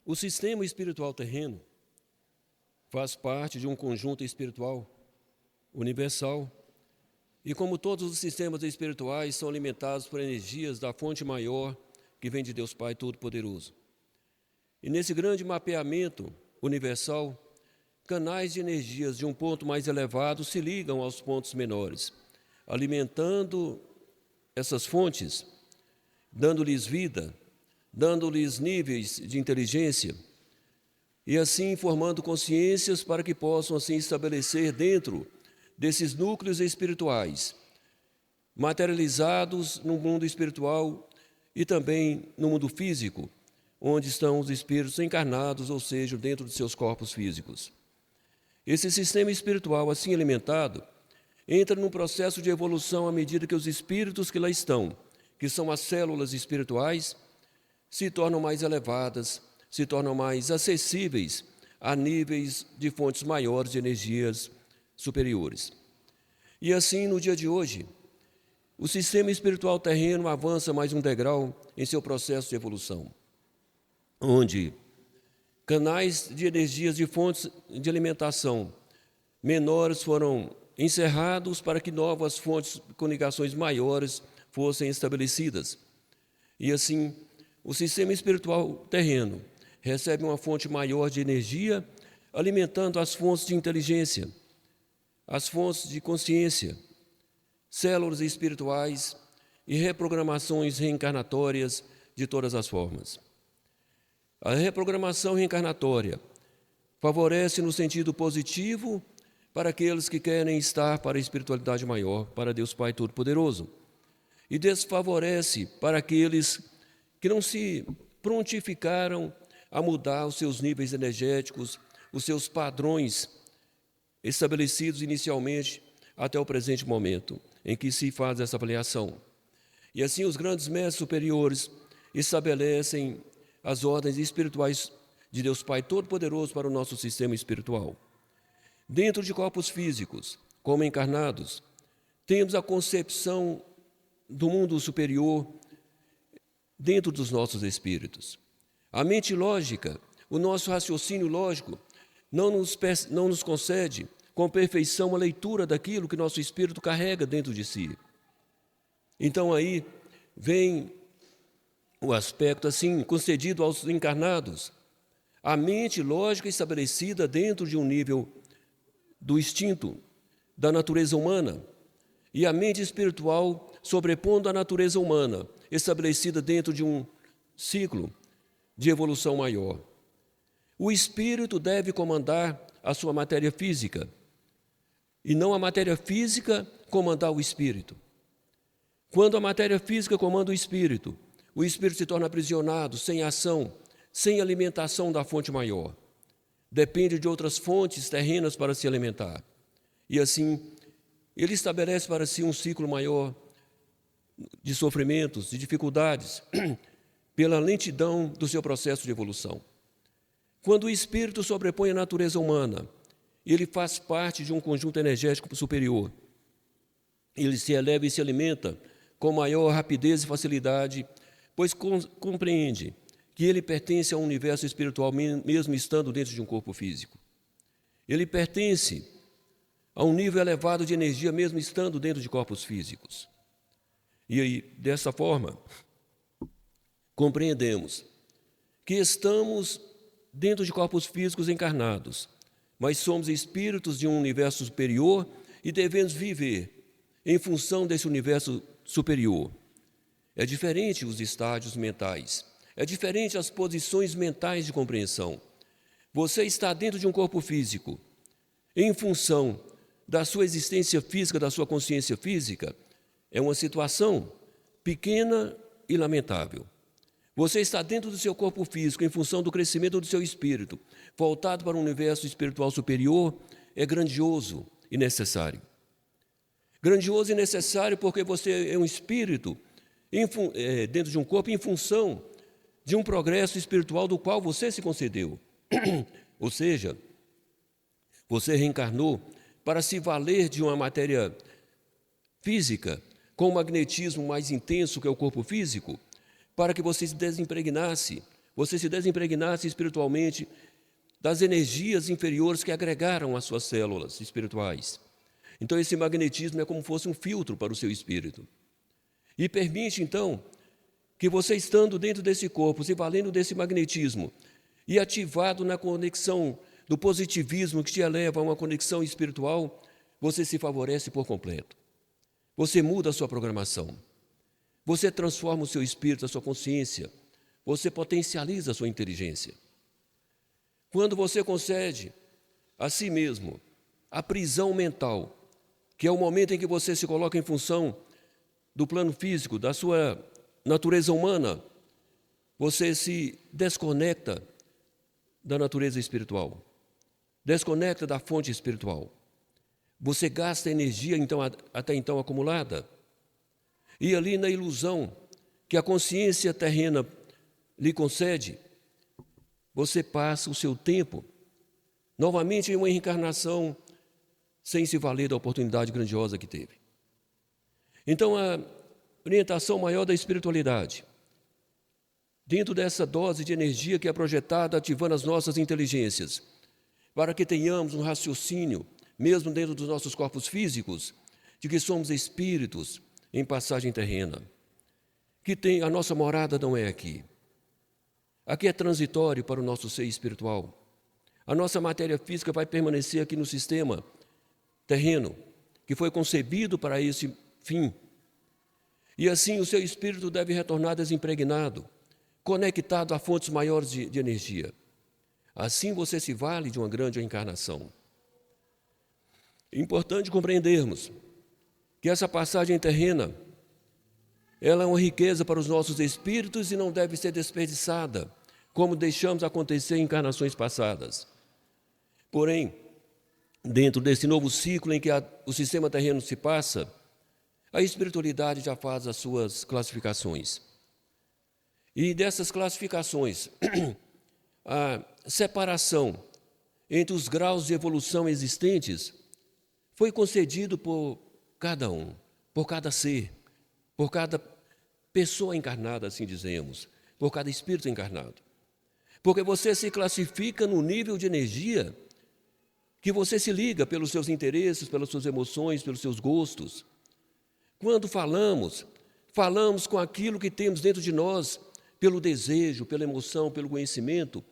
O sistema espiritual terreno faz parte de um conjunto espiritual universal e, como todos os sistemas espirituais, são alimentados por energias da fonte maior que vem de Deus Pai Todo-Poderoso. E nesse grande mapeamento universal, canais de energias de um ponto mais elevado se ligam aos pontos menores, alimentando essas fontes, dando-lhes vida, dando-lhes níveis de inteligência e assim formando consciências para que possam assim estabelecer dentro desses núcleos espirituais, materializados no mundo espiritual e também no mundo físico, onde estão os espíritos encarnados, ou seja, dentro de seus corpos físicos. Esse sistema espiritual assim alimentado entra num processo de evolução à medida que os espíritos que lá estão, que são as células espirituais, se tornam mais elevadas, se tornam mais acessíveis a níveis de fontes maiores de energias superiores. E assim, no dia de hoje, o sistema espiritual terreno avança mais um degrau em seu processo de evolução, onde canais de energias de fontes de alimentação menores foram encerrados para que novas fontes com ligações maiores fossem estabelecidas. E assim, o sistema espiritual terreno recebe uma fonte maior de energia, alimentando as fontes de inteligência, as fontes de consciência, células espirituais e reprogramações reencarnatórias de todas as formas. A reprogramação reencarnatória favorece no sentido positivo para aqueles que querem estar para a espiritualidade maior, para Deus Pai Todo-Poderoso, e desfavorece para aqueles que não se prontificaram a mudar os seus níveis energéticos, os seus padrões estabelecidos inicialmente até o presente momento em que se faz essa avaliação. E assim os grandes mestres superiores estabelecem as ordens espirituais de Deus Pai Todo-Poderoso para o nosso sistema espiritual. Dentro de corpos físicos, como encarnados, temos a concepção do mundo superior dentro dos nossos espíritos. A mente lógica, o nosso raciocínio lógico, não nos concede com perfeição a leitura daquilo que nosso espírito carrega dentro de si. Então aí vem o aspecto assim concedido aos encarnados, a mente lógica estabelecida dentro de um nível do instinto da natureza humana e a mente espiritual sobrepondo a natureza humana, estabelecida dentro de um ciclo de evolução maior. O espírito deve comandar a sua matéria física e não a matéria física comandar o espírito. Quando a matéria física comanda o espírito se torna aprisionado, sem ação, sem alimentação da fonte maior. Depende de outras fontes terrenas para se alimentar. E assim, ele estabelece para si um ciclo maior de sofrimentos, de dificuldades, pela lentidão do seu processo de evolução. Quando o espírito sobrepõe a natureza humana, ele faz parte de um conjunto energético superior. Ele se eleva e se alimenta com maior rapidez e facilidade, pois compreende que ele pertence a um universo espiritual mesmo estando dentro de um corpo físico. Ele pertence a um nível elevado de energia mesmo estando dentro de corpos físicos. E aí, dessa forma, compreendemos que estamos dentro de corpos físicos encarnados, mas somos espíritos de um universo superior e devemos viver em função desse universo superior. É diferente os estágios mentais, é diferente as posições mentais de compreensão. Você está dentro de um corpo físico, em função da sua existência física, da sua consciência física, é uma situação pequena e lamentável. Você está dentro do seu corpo físico em função do crescimento do seu espírito, voltado para um universo espiritual superior, é grandioso e necessário. Grandioso e necessário porque você é um espírito dentro de um corpo em função de um progresso espiritual do qual você se concedeu. Ou seja, você reencarnou para se valer de uma matéria física com um magnetismo mais intenso que é o corpo físico, para que você se desimpregnasse, você se desempregnasse espiritualmente das energias inferiores que agregaram às suas células espirituais. Então, esse magnetismo é como se fosse um filtro para o seu espírito. E permite, então, que você, estando dentro desse corpo, se valendo desse magnetismo e ativado na conexão do positivismo que te eleva a uma conexão espiritual, você se favorece por completo. Você muda a sua programação. Você transforma o seu espírito, a sua consciência. Você potencializa a sua inteligência. Quando você concede a si mesmo a prisão mental, que é o momento em que você se coloca em função do plano físico, da sua natureza humana, você se desconecta da natureza espiritual, desconecta da fonte espiritual. Você gasta energia até então acumulada. E ali na ilusão que a consciência terrena lhe concede, você passa o seu tempo novamente em uma reencarnação sem se valer da oportunidade grandiosa que teve. Então, a orientação maior da espiritualidade, dentro dessa dose de energia que é projetada ativando as nossas inteligências, para que tenhamos um raciocínio, mesmo dentro dos nossos corpos físicos, de que somos espíritos em passagem terrena, que a nossa morada não é aqui. Aqui é transitório para o nosso ser espiritual. A nossa matéria física vai permanecer aqui no sistema terreno, que foi concebido para esse fim. E assim o seu espírito deve retornar desimpregnado, conectado a fontes maiores de energia. Assim você se vale de uma grande encarnação. É importante compreendermos que essa passagem terrena, ela é uma riqueza para os nossos espíritos e não deve ser desperdiçada, como deixamos acontecer em encarnações passadas. Porém, dentro desse novo ciclo em que o sistema terreno se passa, a espiritualidade já faz as suas classificações. E dessas classificações, a separação entre os graus de evolução existentes foi concedido por cada um, por cada ser, por cada pessoa encarnada, assim dizemos, por cada espírito encarnado. Porque você se classifica no nível de energia que você se liga pelos seus interesses, pelas suas emoções, pelos seus gostos. Quando falamos com aquilo que temos dentro de nós, pelo desejo, pela emoção, pelo conhecimento,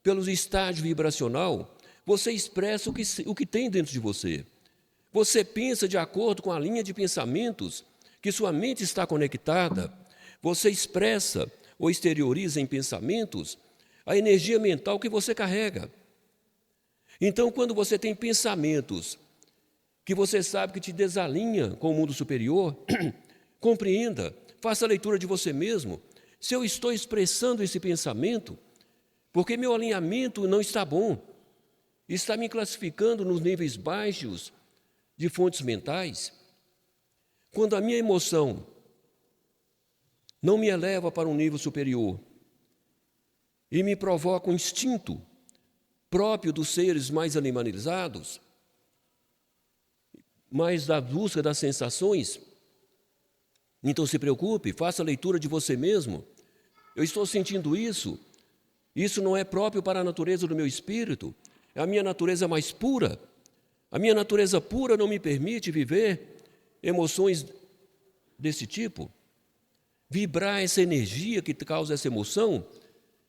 pelo estágio vibracional, você expressa o que tem dentro de você. Você pensa de acordo com a linha de pensamentos que sua mente está conectada. Você expressa ou exterioriza em pensamentos a energia mental que você carrega. Então, quando você tem pensamentos que você sabe que te desalinha com o mundo superior, compreenda, faça a leitura de você mesmo. Se eu estou expressando esse pensamento, porque meu alinhamento não está bom, está me classificando nos níveis baixos de fontes mentais, quando a minha emoção não me eleva para um nível superior e me provoca um instinto próprio dos seres mais animalizados, mais da busca das sensações, então se preocupe, faça a leitura de você mesmo. Eu estou sentindo isso não é próprio para a natureza do meu espírito, é a minha natureza mais pura. A minha natureza pura não me permite viver emoções desse tipo. Vibrar essa energia que causa essa emoção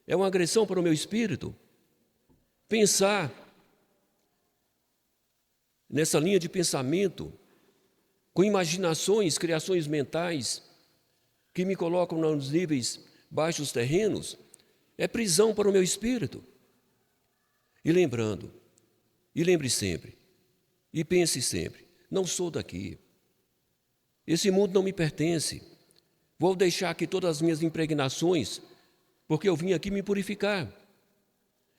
é uma agressão para o meu espírito. Pensar nessa linha de pensamento, com imaginações, criações mentais, que me colocam nos níveis baixos terrenos, é prisão para o meu espírito. E lembre sempre, e pense sempre, não sou daqui. Esse mundo não me pertence. Vou deixar aqui todas as minhas impregnações, porque eu vim aqui me purificar.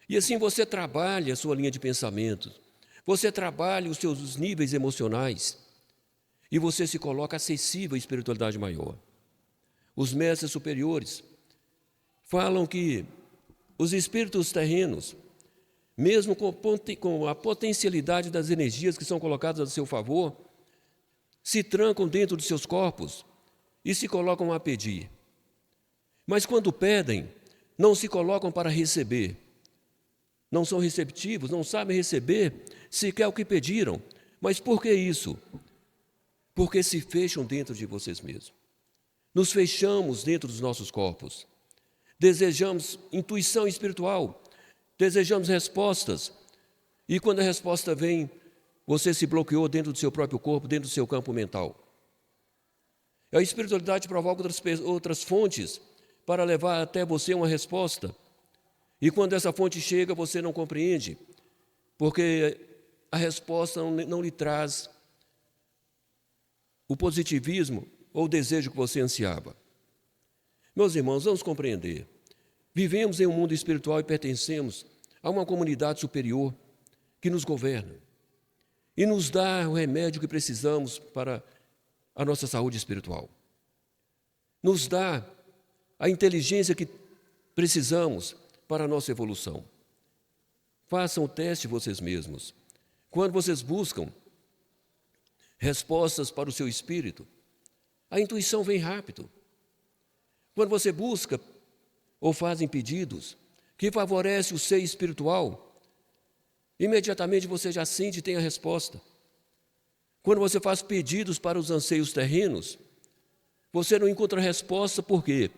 E assim você trabalha a sua linha de pensamento, você trabalha os seus níveis emocionais, e você se coloca acessível à espiritualidade maior. Os mestres superiores falam que os espíritos terrenos, mesmo com a potencialidade das energias que são colocadas a seu favor, se trancam dentro de seus corpos e se colocam a pedir. Mas quando pedem, não se colocam para receber, não são receptivos, não sabem receber sequer o que pediram. Mas por que isso? Porque se fecham dentro de vocês mesmos. Nos fechamos dentro dos nossos corpos. Desejamos intuição espiritual, desejamos respostas. E quando a resposta vem, você se bloqueou dentro do seu próprio corpo, dentro do seu campo mental. A espiritualidade provoca outras fontes para levar até você uma resposta. E quando essa fonte chega, você não compreende, porque a resposta não lhe traz o positivismo ou o desejo que você ansiava. Meus irmãos, vamos compreender. Vivemos em um mundo espiritual e pertencemos a uma comunidade superior que nos governa e nos dá o remédio que precisamos para a nossa saúde espiritual. Nos dá a inteligência que precisamos para a nossa evolução. Façam o teste vocês mesmos. Quando vocês buscam respostas para o seu espírito, a intuição vem rápido. Quando você busca ou fazem pedidos que favorecem o ser espiritual, imediatamente você já sente e tem a resposta. Quando você faz pedidos para os anseios terrenos, você não encontra resposta, por quê?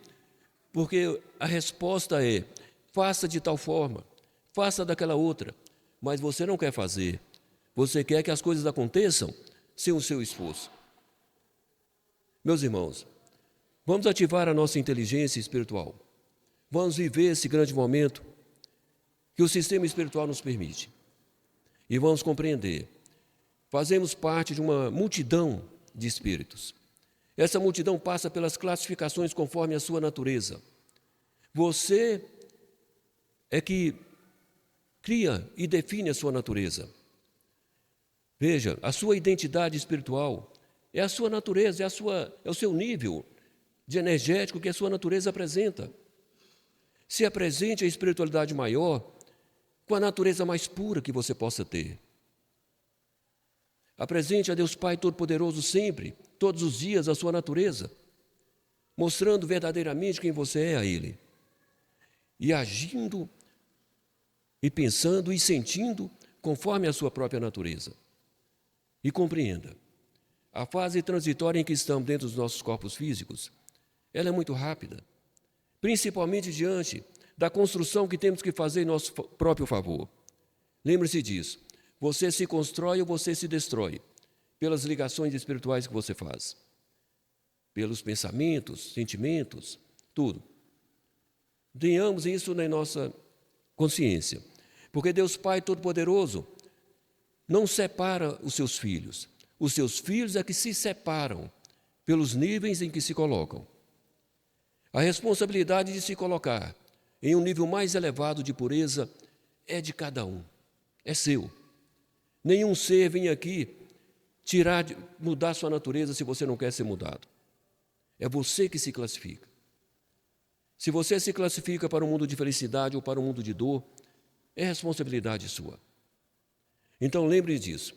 Porque a resposta é: faça de tal forma, faça daquela outra, mas você não quer fazer. Você quer que as coisas aconteçam sem o seu esforço. Meus irmãos, vamos ativar a nossa inteligência espiritual. Vamos viver esse grande momento que o sistema espiritual nos permite. E vamos compreender. Fazemos parte de uma multidão de espíritos. Essa multidão passa pelas classificações conforme a sua natureza. Você é que cria e define a sua natureza. Veja, a sua identidade espiritual é a sua natureza, é o seu nível de energético que a sua natureza apresenta. Se apresente a espiritualidade maior com a natureza mais pura que você possa ter. Apresente a Deus Pai Todo-Poderoso sempre, todos os dias, a sua natureza, mostrando verdadeiramente quem você é a Ele. E agindo, e pensando, e sentindo conforme a sua própria natureza. E compreenda, a fase transitória em que estamos dentro dos nossos corpos físicos, ela é muito rápida, principalmente diante da construção que temos que fazer em nosso próprio favor. Lembre-se disso. Você se constrói ou você se destrói pelas ligações espirituais que você faz, pelos pensamentos, sentimentos, tudo. Tenhamos isso na nossa consciência, porque Deus Pai Todo-Poderoso não separa os seus filhos é que se separam pelos níveis em que se colocam. A responsabilidade de se colocar em um nível mais elevado de pureza é de cada um, é seu. Nenhum ser vem aqui mudar sua natureza se você não quer ser mudado. É você que se classifica. Se você se classifica para um mundo de felicidade ou para um mundo de dor, é responsabilidade sua. Então lembre disso.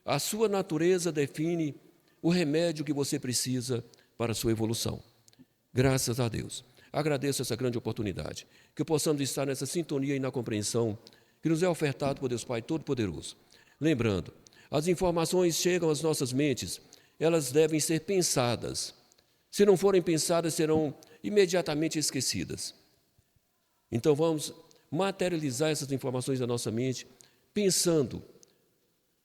A sua natureza define o remédio que você precisa para a sua evolução. Graças a Deus. Agradeço essa grande oportunidade, que possamos estar nessa sintonia e na compreensão que nos é ofertado por Deus Pai Todo-Poderoso. Lembrando, as informações chegam às nossas mentes, elas devem ser pensadas. Se não forem pensadas, serão imediatamente esquecidas. Então vamos materializar essas informações na nossa mente, pensando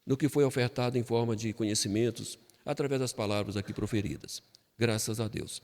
no que foi ofertado em forma de conhecimentos, através das palavras aqui proferidas. Graças a Deus.